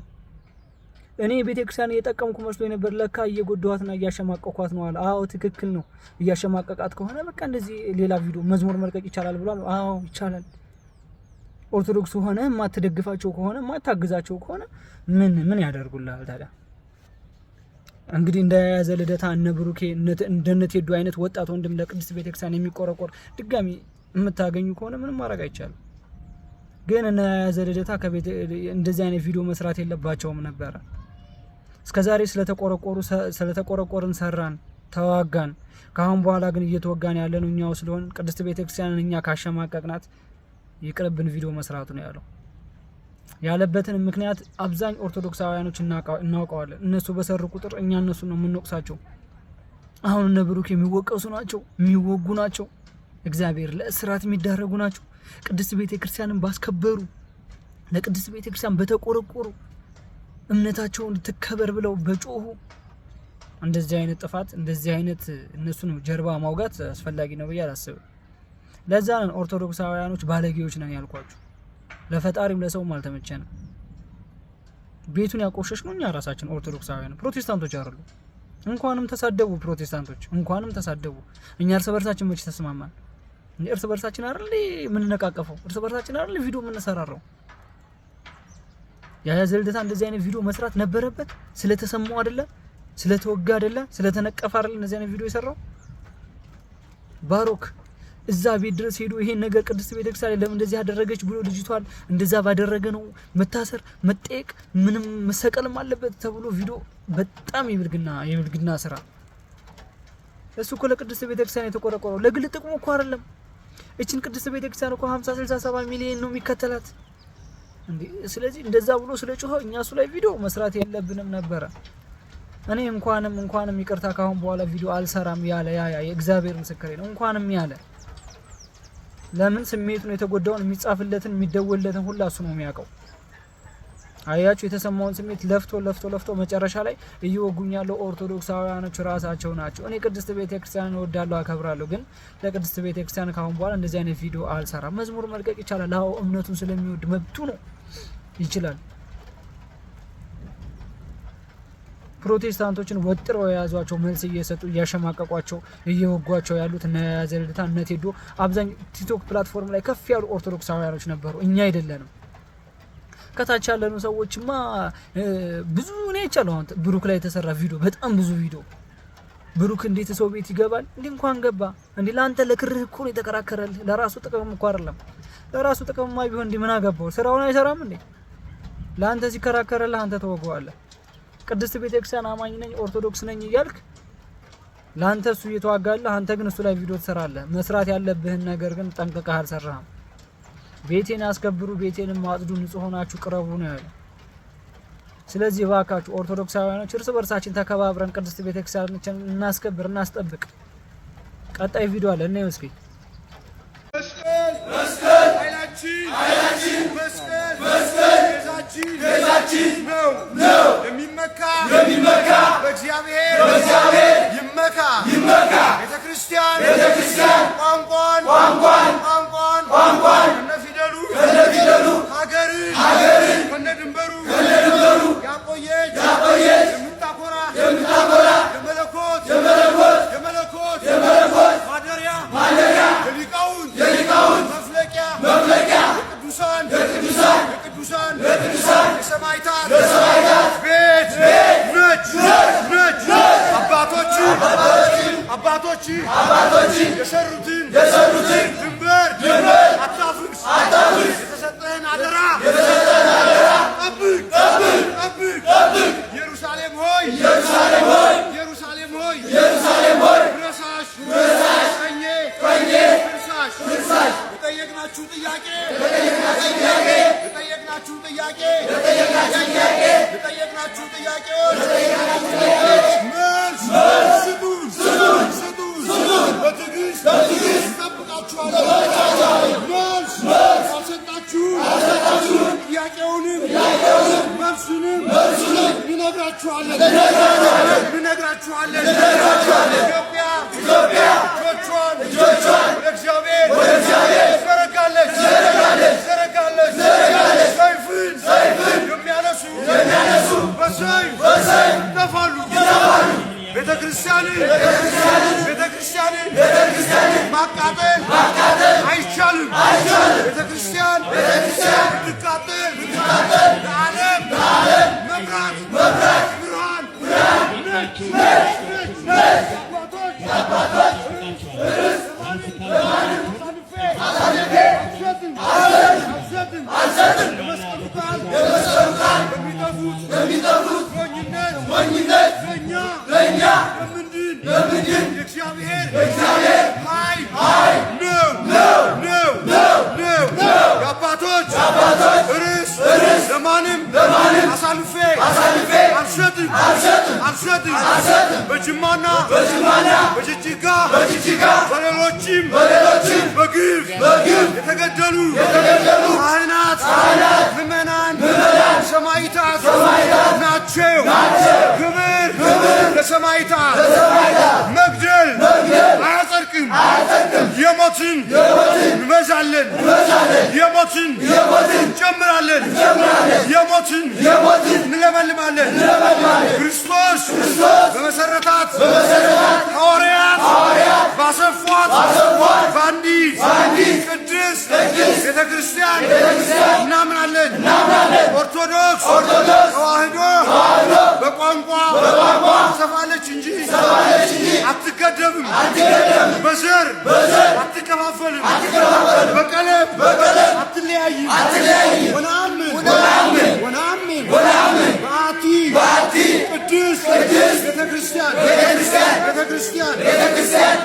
Speaker 6: እኔ ቤተክርስቲያን እየጠቀምኩ መስሎኝ ነበር፣ ለካ እየጎዳኋትና እያሸማቀቅኳት ነው አለ። አዎ ትክክል ነው። እያሸማቀቃት ከሆነ በቃ እንደዚህ ሌላ ቪዲዮ መዝሙር መልቀቅ ይቻላል ብሏል። አዎ ይቻላል። ኦርቶዶክስ ሆነ ማትደግፋቸው ከሆነ ማታግዛቸው ከሆነ ምን ያደርጉልሃል ታዲያ? እንግዲህ እንደያዘ ልደታ እነ ብሩኬ እንደነ ቴዶ አይነት ወጣት ወንድም ለቅድስት ቤተክርስቲያን የሚቆረቆር ድጋሚ የምታገኙ ከሆነ ምንም ማድረግ አይቻልም። ግን እነ ያያዘ ልደታ እንደዚህ አይነት ቪዲዮ መስራት የለባቸውም ነበር። እስከዛሬ ስለተቆረቆርን ሰራን፣ ተዋጋን። ካሁን በኋላ ግን እየተወጋን ያለነው እኛው ስለሆን ቅድስት ቤተክርስቲያንን እኛ ካሸማቀቅናት ይቅርብን ቪዲዮ መስራቱ ነው ያለው። ያለበትን ምክንያት አብዛኝ ኦርቶዶክሳውያኖች እናውቀዋለን። እነሱ በሰሩ ቁጥር እኛ እነሱ ነው የምንወቅሳቸው። አሁን እነ ብሩክ የሚወቀሱ ናቸው፣ የሚወጉ ናቸው፣ እግዚአብሔር ለእስራት የሚዳረጉ ናቸው። ቅድስት ቤተክርስቲያንን ባስከበሩ፣ ለቅድስት ቤተክርስቲያን በተቆረቆሩ እምነታቸው እንድትከበር ብለው በጮሁ እንደዚህ አይነት ጥፋት እንደዚህ አይነት እነሱን ጀርባ ማውጋት አስፈላጊ ነው ብዬ አላስብም። ለዛ ነው ኦርቶዶክሳውያኖች ባለጌዎች ነን ያልኳችሁ። ለፈጣሪም ለሰውም አልተመቸንም። ቤቱን ያቆሸሽነው እኛ ራሳችን ኦርቶዶክሳውያን፣ ፕሮቴስታንቶች አይደሉ። እንኳንም ተሳደቡ ፕሮቴስታንቶች፣ እንኳንም ተሳደቡ። እኛ እርስ በርሳችን መች ተስማማን? እርስ በርሳችን አይደል ምን ነቃቀፈው? እርስ በርሳችን አይደል ቪዲዮ ምን ሰራራው? ያያዘ ልደታ እንደዚህ አይነት ቪዲዮ መስራት ነበረበት? ስለተሰማው አይደለ? ስለተወጋ አይደለ? ስለተነቀፈ አይደለ እንደዚህ አይነት ቪዲዮ የሰራው? ባሮክ እዛ ቤት ድረስ ሄዶ ይሄን ነገር ቅድስት ቤተክርስቲያን ለምን እንደዚህ ያደረገች ብሎ ልጅቷን እንደዛ ባደረገ ነው መታሰር መጠየቅ ምንም መሰቀልም አለበት ተብሎ ቪዲዮ በጣም የብልግና ስራ። እሱ እኮ ለቅድስት ቤተክርስቲያን የተቆረቆረው ለግል ጥቅሙ እኮ አይደለም። እቺን ቅድስት ቤተክርስቲያን እኮ 50 60 70 ሚሊዮን ነው የሚከተላት እንዴ። ስለዚህ እንደዛ ብሎ ስለጮኸ እኛ እሱ ላይ ቪዲዮ መስራት የለብንም ነበር። እኔ እንኳንም ይቅርታ ካሁን በኋላ ቪዲዮ አልሰራም ያለ ያ የእግዚአብሔር ምስክሬ ነው። እንኳንም ያለ ለምን ስሜቱን የተጎዳውን የሚጻፍለትን የሚደወልለትን ሁሉ እሱ ነው የሚያውቀው። አያችሁ የተሰማውን ስሜት ለፍቶ መጨረሻ ላይ እየወጉኝ ያለው ኦርቶዶክሳውያኖች ራሳቸው ናቸው። እኔ ቅድስት ቤተክርስቲያንን እወዳለሁ አከብራለሁ፣ ግን ለቅድስት ቤተክርስቲያን ካሁን በኋላ እንደዚህ አይነት ቪዲዮ አልሰራም። መዝሙር መልቀቅ ይቻላል። አዎ እምነቱን ስለሚወድ መብቱ ነው፣ ይችላል። ፕሮቴስታንቶችን ወጥረው የያዟቸው መልስ እየሰጡ እያሸማቀቋቸው እየወጓቸው ያሉት እነ ያዘልታ እነ ቴዶ አብዛኛው ቲክቶክ ፕላትፎርም ላይ ከፍ ያሉ ኦርቶዶክሳውያኖች ነበሩ። እኛ አይደለንም። ከታች ያለኑ ሰዎችማ ብዙ ነው ይቻላል። ብሩክ ላይ የተሰራ ቪዲዮ በጣም ብዙ ቪዲዮ ብሩክ እንዴት ሰው ቤት ይገባል እንዴ? እንኳን ገባ እንዴ? ላንተ ለክርህ እኮ ነው የተከራከረልህ። ለራሱ ጥቅም እኮ አይደለም። ለራሱ ጥቅምማ ቢሆን እንዴ ምን አገባው? ስራውን አይሰራም እንዴ? ላንተ ሲከራከረልህ አንተ ተወገዋለህ። ቅድስት ቤተክርስቲያን አማኝ ነኝ ኦርቶዶክስ ነኝ እያልክ ላንተ እሱ እየተዋጋለህ፣ አንተ ግን እሱ ላይ ቪዲዮ ትሰራለህ። መስራት ያለብህን ነገር ግን ጠንቅቀህ አልሰራህም። ቤቴን አስከብሩ፣ ቤቴንም አጽዱ፣ ንጹህ ሆናችሁ ቅረቡ ነው ያለው። ስለዚህ እባካችሁ ኦርቶዶክሳውያኖች እርስ በርሳችን ተከባብረን ቅድስት ቤተክርስቲያናችንን እናስከብር፣ እናስጠብቅ። ቀጣይ ቪዲዮ አለ እና እስኪ መስቀል ኃይላችን መስቀል ቤዛችን ነው የሚመካ በእግዚአብሔር ይመካ ቤተክርስቲያን ቋንቋን ከነፊደሉ ሀገርን ከነድንበሩ ያቆየች የምታኮራ የመለኮት ማደሪያ የሊቃውንት መፍለቂያ የቅዱሳን የሰማዕታት ቤት ነች። አባቶች የሰሩትን ድንበር አታፍርስ። የተሰጠህን አደራ ጠብቅ። ኢየሩሳሌም ሆይ ረሳሽ ቀኜ ፍርሳሽ። የጠየቅናችሁ ጥያቄዎች መልስ ስጡን። በትዕግስት እንጠብቃችኋለን። መልስ ካልሰጣችሁ ጥያቄውንም መልሱንም እንነግራችኋለን። ኢትዮጵያ እጆቿን ወደ እግዚአብሔር ትዘረጋለች። ሰይፍን የሚያነሱ በሰይፍ ይጠፋሉ። ቤተክርስቲያንን ማቃጠል አይቻልም። ቤተክርስቲያን እንድትቃጠል ለዓለም መብራት ብርሃን ነች። አባቶች አልሰጥም። የመስቀሉ ቃል ለሚጠፉት ሞኝነት ለእኛ ለምንድን የእግዚአብሔር ኃይል ነው። የአባቶች ርስ ለማንም አሳልፌ አልሰጥም። በጅማና በጅጅጋ በሌሎችም በግፍ የተገደሉ ካህናት ምዕመናን ሰማዕታት
Speaker 7: ለሰማዕታት መግደል አያጸድቅም። የሞትን እንበዛለን፣ የሞትን እንጨምራለን፣ የሞትን እንለመልማለን። ክርስቶስ በመሰረታት ሐዋርያት ባሰፏት በአንዲት ቅድስት ቤተክርስቲያን እናምናለን። ኦርቶዶክስ ተዋህዶ በቋንቋ ትሰፋለች እንጂ አትገደብም። በዘር አትከፋፈልም፣ በቀለም አትለያይም። ወነአምን በአቲ ቅድስት ቤተክርስቲያን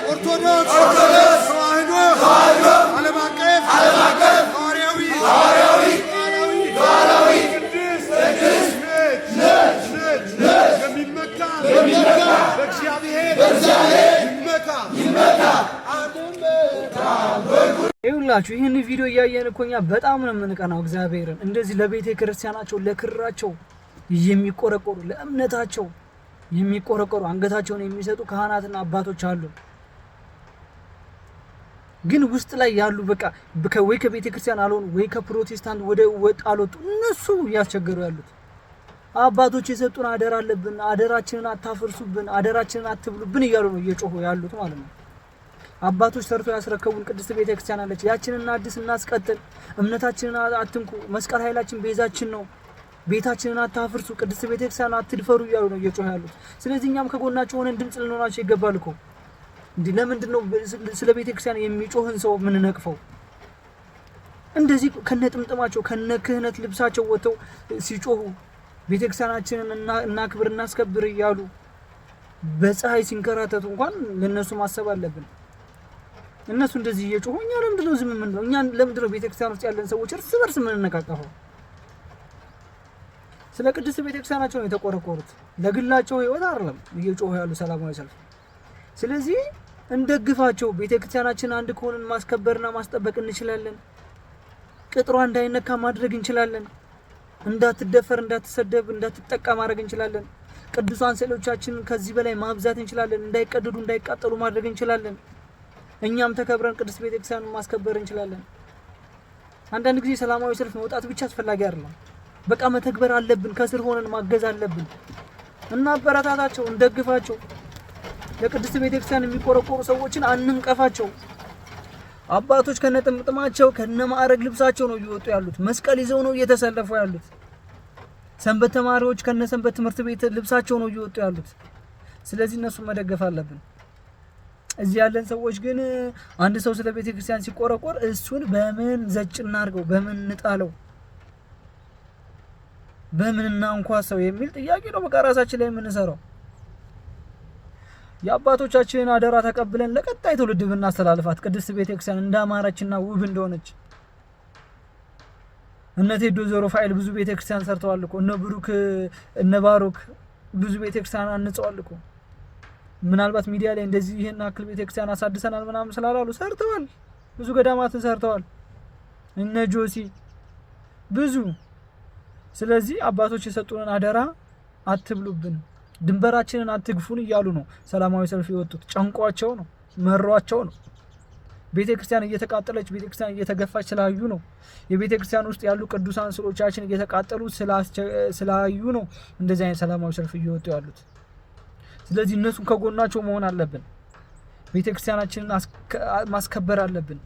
Speaker 7: ኦርቶዶክስ ተዋህዶ ዓለም አቀፍ ሐዋርያዊ ቅድስት ነች። የሚመካ በእግዚአብሔር ይመካ።
Speaker 6: ይኸውላችሁ ይህን ቪዲዮ እያየን እኮ እኛ በጣም ነው የምንቀናው። እግዚአብሔርን እንደዚህ ለቤተ ክርስቲያናቸው ለክራቸው የሚቆረቆሩ ለእምነታቸው የሚቆረቆሩ አንገታቸውን የሚሰጡ ካህናትና አባቶች አሉ። ግን ውስጥ ላይ ያሉ በቃ ወይ ከቤተ ክርስቲያን አልሆኑ ወይ ከፕሮቴስታንት ወደ ወጥ አልወጡ እነሱ እያስቸገሩ ያሉት አባቶች የሰጡን አደራ አለብን፣ አደራችንን አታፈርሱብን፣ አደራችንን አትብሉብን እያሉ ነው እየጮሁ ያሉት ማለት ነው። አባቶች ሰርቶ ያስረከቡን ቅድስት ቤተ ክርስቲያን አለች። ያችንን አዲስ እናስቀጥል፣ እምነታችንን አትንኩ፣ መስቀል ኃይላችን ቤዛችን ነው፣ ቤታችንን አታፍርሱ፣ ቅድስት ቤተ ክርስቲያን አትድፈሩ እያሉ ነው እየጮሁ ያሉት። ስለዚህ እኛም ከጎናቸው ሆነን ድምጽ ልንሆናቸው ይገባል እኮ። እንዴ ለምንድን ነው ስለ ቤተ ክርስቲያን የሚጮህን ሰው ምን ነቅፈው? እንደዚህ ከነጥምጥማቸው ከነክህነት ልብሳቸው ወጥተው ሲጮሁ ቤተክርስቲያናችንን እናክብር እናስከብር እያሉ በፀሐይ ሲንከራተቱ እንኳን ለነሱ ማሰብ አለብን። እነሱ እንደዚህ እየጮሁ እኛ ለምንድን ነው ዝም የምንለው? እኛ ለምንድን ነው ቤተክርስቲያን ውስጥ ያለን ሰዎች እርስ በርስ የምንነቃቀፈው? ስለ ቅድስት ቤተክርስቲያናቸው ነው የተቆረቆሩት፣ ለግላቸው ህይወት አይደለም እየጮሁ ያሉ ሰላማዊ ሰልፍ። ስለዚህ እንደግፋቸው። ቤተክርስቲያናችን አንድ ከሆነን ማስከበርና ማስጠበቅ እንችላለን። ቅጥሯ እንዳይነካ ማድረግ እንችላለን። እንዳትደፈር፣ እንዳትሰደብ፣ እንዳትጠቃ ማድረግ እንችላለን። ቅዱሳን ስዕሎቻችንን ከዚህ በላይ ማብዛት እንችላለን። እንዳይቀደዱ፣ እንዳይቃጠሉ ማድረግ እንችላለን። እኛም ተከብረን ቅድስት ቤተክርስቲያንን ማስከበር እንችላለን። አንዳንድ ጊዜ ሰላማዊ ሰልፍ መውጣት ብቻ አስፈላጊ አይደለም። በቃ መተግበር አለብን። ከስር ሆነን ማገዝ አለብን እና አበረታታቸው፣ እንደግፋቸው። ለቅድስት ቤተክርስቲያን የሚቆረቆሩ ሰዎችን አንንቀፋቸው። አባቶች ከነጥምጥማቸው ከነማዕረግ ልብሳቸው ነው እየወጡ ያሉት። መስቀል ይዘው ነው እየተሰለፉ ያሉት። ሰንበት ተማሪዎች ከነሰንበት ትምህርት ቤት ልብሳቸው ነው እየወጡ ያሉት። ስለዚህ እነሱን መደገፍ አለብን። እዚህ ያለን ሰዎች ግን አንድ ሰው ስለ ቤተክርስቲያን ሲቆረቆር እሱን በምን ዘጭ እናርገው፣ በምን እንጣለው፣ በምን እናንኳሰው የሚል ጥያቄ ነው በቃ ራሳችን ላይ የምንሰራው። የአባቶቻችንን አደራ ተቀብለን ለቀጣይ ትውልድ ብናስተላልፋት ቅድስት ቤተክርስቲያን እንዳማረችና ውብ እንደሆነች። እነ ቴዶ ዘሩፋኤል ብዙ ቤተክርስቲያን ሰርተዋል እኮ። እነ ብሩክ እነ ባሮክ ብዙ ቤተክርስቲያን አንጸዋል እኮ። ምናልባት ሚዲያ ላይ እንደዚህ ይሄን አክል ቤተክርስቲያን አሳድሰናል ምናምን ስላላሉ ሰርተዋል። ብዙ ገዳማትን ሰርተዋል እነ ጆሲ ብዙ። ስለዚህ አባቶች የሰጡንን አደራ አትብሉብን፣ ድንበራችንን አትግፉን እያሉ ነው ሰላማዊ ሰልፍ የወጡት። ጨንቋቸው ነው፣ መሯቸው ነው። ቤተክርስቲያን እየተቃጠለች ቤተክርስቲያን እየተገፋች ስላዩ ነው። የቤተክርስቲያን ውስጥ ያሉ ቅዱሳን ስዕሎቻችን እየተቃጠሉ ስላዩ ነው እንደዚህ አይነት ሰላማዊ ሰልፍ እየወጡ ያሉት። ስለዚህ እነሱን ከጎናቸው መሆን አለብን። ቤተክርስቲያናችንን ማስከበር አለብን።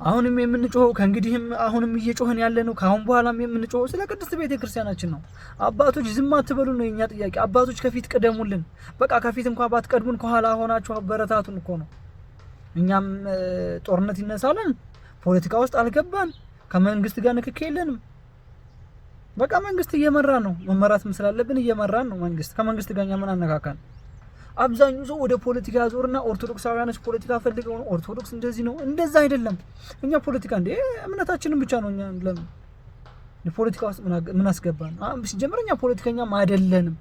Speaker 6: አሁንም የምንጮኸው ከእንግዲህም አሁንም እየጮህን ያለ ነው። ካሁን በኋላም የምንጮኸው ስለ ቅድስት ቤተክርስቲያናችን ነው። አባቶች ዝም አትበሉ ነው የኛ ጥያቄ። አባቶች ከፊት ቅደሙልን። በቃ ከፊት እንኳን ባትቀድሙን ከኋላ ሆናችሁ አበረታቱን እኮ ነው። እኛም ጦርነት ይነሳልን፣ ፖለቲካ ውስጥ አልገባን፣ ከመንግስት ጋር ንክክ የለንም። በቃ መንግስት እየመራ ነው፣ መመራትም ስላለብን እየመራን ነው። ከመንግስት ጋር ምን አነካካን? አብዛኛው ሰው ወደ ፖለቲካ ያዞርና ኦርቶዶክሳውያኖች ፖለቲካ ፈልገው ነው ኦርቶዶክስ እንደዚህ ነው። እንደዛ አይደለም። እኛ ፖለቲካ እንደ እምነታችንን ብቻ ነው። እኛ ለምን ፖለቲካ ውስጥ ምን አስገባን? ሲጀምር እኛ ፖለቲከኛም አይደለንም።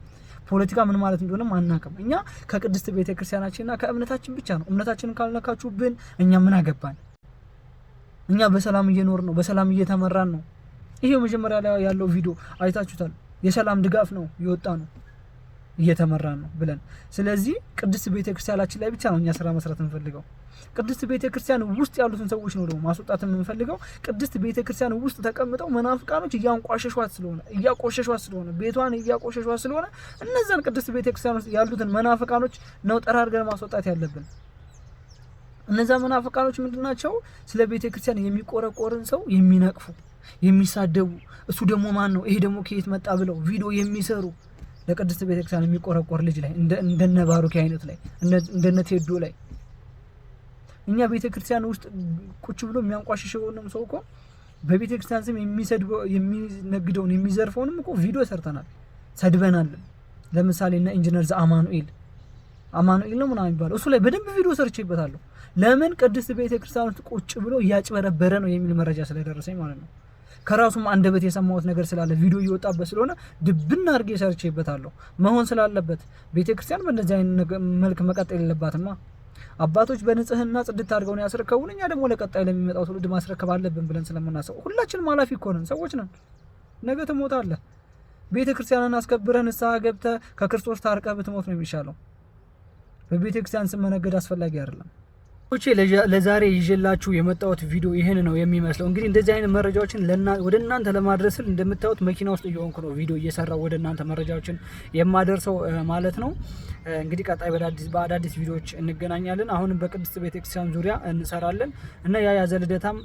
Speaker 6: ፖለቲካ ምን ማለት እንደሆነ አናውቅም። እኛ ከቅድስት ቤተክርስቲያናችንና ከእምነታችን ብቻ ነው። እምነታችንን ካልነካችሁብን እኛ ምን አገባን? እኛ በሰላም እየኖርን ነው፣ በሰላም እየተመራን ነው። ይሄው መጀመሪያ ላይ ያለው ቪዲዮ አይታችሁታል። የሰላም ድጋፍ ነው የወጣ ነው። እየተመራን ነው ብለን ስለዚህ ቅድስት ቤተክርስቲያናችን ላይ ብቻ ነው እኛ ስራ መስራት እንፈልገው ቅድስት ቤተክርስቲያን ውስጥ ያሉትን ሰዎች ነው ደግሞ ማስወጣት የምንፈልገው ቅድስት ቤተክርስቲያን ውስጥ ተቀምጠው መናፍቃኖች እያንቋሸሿት ስለሆነ ቤቷን እያቆሸሿት ስለሆነ እነዛን ቅድስት ቤተክርስቲያን ውስጥ ያሉትን መናፍቃኖች ነው ጠራርገን ማስወጣት ያለብን እነዛ መናፍቃኖች ምንድናቸው ስለ ቤተክርስቲያን የሚቆረቆርን ሰው የሚነቅፉ የሚሳደቡ እሱ ደግሞ ማን ነው ይሄ ደግሞ ከየት መጣ ብለው ቪዲዮ የሚሰሩ ለቅድስት ቤተክርስቲያን የሚቆረቆር ልጅ ላይ እንደነ ባሩክ አይነት ላይ እንደነ ቴዶ ላይ እኛ ቤተክርስቲያን ውስጥ ቁጭ ብሎ የሚያንቋሽሸውንም ሰው እኮ በቤተክርስቲያን ስም የሚነግደውን የሚዘርፈውንም እኮ ቪዲዮ ሰርተናል ሰድበናል ለምሳሌ እና ኢንጂነር አማኑኤል ነው ምናምን ይባላል እሱ ላይ በደንብ ቪዲዮ ሰርቼበታለሁ ለምን ቅድስት ቤተክርስቲያን ውስጥ ቁጭ ብሎ ያጭበረበረ ነው የሚል መረጃ ስለደረሰኝ ማለት ነው ከራሱም አንደበት የሰማሁት ነገር ስላለ ቪዲዮ እየወጣበት ስለሆነ ድብና አድርጌ ሰርቼበታለሁ መሆን ስላለበት ቤተክርስቲያን በእንደዚህ አይነት መልክ መቀጠል የለባትማ አባቶች በንጽህና ጽድት አድርገው ነው ያስረከቡን እኛ ደግሞ ለቀጣይ ለሚመጣው ትውልድ ማስረከብ አለብን ብለን ስለምናስበው ሁላችንም ኃላፊ እኮ ነን ሰዎች ነን ነገ ትሞታለህ ቤተክርስቲያንን አስከብረህ ንስሐ ገብተህ ከክርስቶስ ታርቀህ ብትሞት ነው የሚሻለው በቤተክርስቲያን ስም መነገድ አስፈላጊ አይደለም ለዛሬ ይዤላችሁ የመጣሁት ቪዲዮ ይሄን ነው የሚመስለው እንግዲህ እንደዚህ አይነት መረጃዎችን ወደ እናንተ ለማድረስ እንደምታዩት መኪና ውስጥ እየሆንኩ ነው ቪዲዮ እየሰራው ወደ እናንተ መረጃዎችን የማደርሰው ማለት ነው እንግዲህ ቀጣይ በአዳዲስ ቪዲዮዎች እንገናኛለን አሁንም በቅድስት ቤተክርስቲያን ዙሪያ እንሰራለን እና ያያዘ ልደታም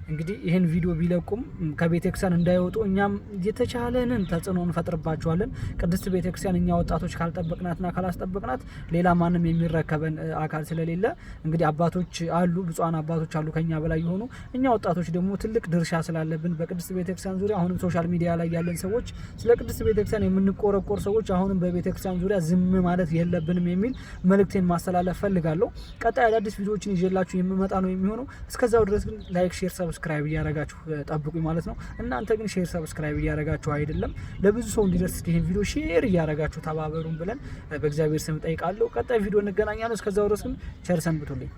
Speaker 6: እንግዲህ ይሄን ቪዲዮ ቢለቁም ከቤተክርስቲያን እንዳይወጡ እኛም የተቻለንን ተጽዕኖ እንፈጥርባቸዋለን ቅድስት ቤተክርስቲያን እኛ ወጣቶች ካልጠበቅናትና ካላስጠበቅናት ሌላ ማንም የሚረከበን አካል ስለሌለ እንግዲህ አባቶች አሉ ብፁዓን አባቶች አሉ ከኛ በላይ የሆኑ እኛ ወጣቶች ደግሞ ትልቅ ድርሻ ስላለብን በቅድስት ቤተክርስቲያን ዙሪያ አሁንም ሶሻል ሚዲያ ላይ ያለን ሰዎች ስለ ቅድስት ቤተክርስቲያን የምንቆረቆር ሰዎች አሁንም በቤተክርስቲያን ዙሪያ ዝም ማለት የለብንም የሚል መልእክቴን ማስተላለፍ ፈልጋለሁ ቀጣይ አዳዲስ ቪዲዮዎችን ይዤላችሁ የምመጣ ነው የሚሆነው እስከዛው ድረስ ግን ላይክ ሼር ሰብስክራይብ እያደረጋችሁ ጠብቁኝ ማለት ነው እናንተ ግን ሼር ሰብስክራይብ እያደረጋችሁ አይደለም ለብዙ ሰው እንዲደርስ ይሄን ቪዲዮ ሼር እያደረጋችሁ ተባበሩን ብለን በእግዚአብሔር ስም ጠይቃለሁ ቀጣይ ቪዲዮ እንገናኛለን እስከዛው ድረስ ግን ቸር ሰንብቱልኝ